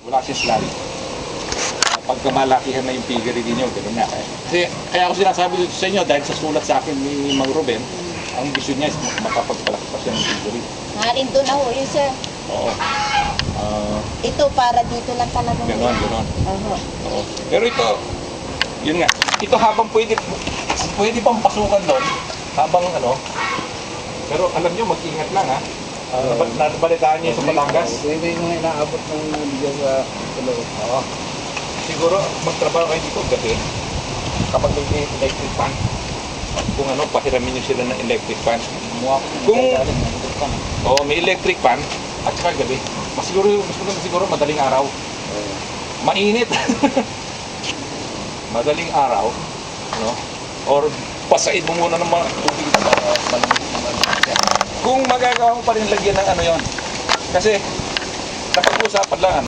Wala siyang slide. Pagka malakihan na yung piggery ninyo, gano'n nga. Kasi kaya ako sinasabi dito sa inyo, dahil sa sulat sa akin ni Mang Ruben, ang vision niya is makapagpalaki pa siya ng piggery. Maaaring doon na ho yun, sir. Oo. Ito para dito lang talaga. Gano'n. Oo. Pero ito, yun nga, ito habang pwede pang pasukan doon, habang ano, pero alam nyo, mag-ingat lang ha. Nabalitaan niyo sa Batangas. Hindi mo inaabot ng bigas sa loob. Oo. Siguro, magtrabaho kayo dito gabi, kapag may electric fan, kung ano, pahiramin nyo sila ng electric fan. Kung may electric fan, at saka gabi, mas siguro madaling araw. Mainit. Madaling araw, no? Or pasaid mo muna ng mga tubig para malamig naman. Kung magagawa mo pa rin lagyan ng ano yon. Kasi napag-uusapan lang,